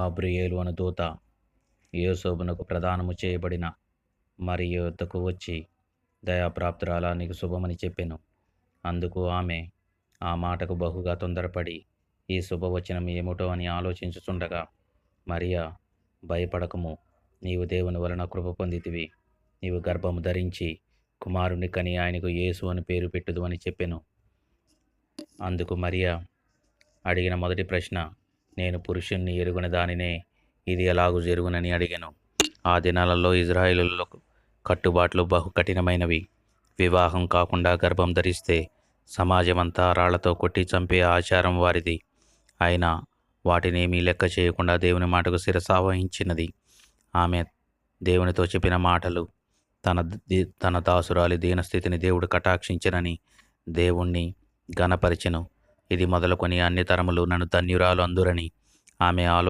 గాబ్రియేలు అను దూత యోసేపునకు ప్రదానము చేయబడిన మరియ యొద్దకు వచ్చి, దయాప్రాప్తురాలా, నీకు శుభమని చెప్పెను. అందుకు ఆమె ఆ మాటకు బహుగా తొందరపడి ఈ శుభవచనం ఏమిటో అని ఆలోచించుచుండగా, మరియా, భయపడకము, నీవు దేవుని వలన కృప పొందితివి. నీవు గర్భము ధరించి కుమారుని కని ఆయనకు యేసు అని పేరు పెట్టుదు అని చెప్పెను. అందుకు మరియా అడిగిన మొదటి ప్రశ్న, నేను పురుషుణ్ణి ఎరుగని దానినే, ఇది ఎలాగూ జరుగునని అడిగాను. ఆ దినాలలో ఇజ్రాయేలులో కట్టుబాట్లు బహు కఠినమైనవి. వివాహం కాకుండా గర్భం ధరిస్తే సమాజమంతా రాళ్లతో కొట్టి చంపే ఆచారం వారిది. అయినా వాటినేమీ లెక్క చేయకుండా దేవుని మాటకు శిరసావహించినది. ఆమె దేవునితో చెప్పిన మాటలు, తన దాసురాలి దీనస్థితిని దేవుడు కటాక్షించినని దేవుణ్ణి ఘనపరిచెను. ఇది మొదలుకొని అన్ని తరములు నన్ను ధన్యురాలు అందురని ఆమె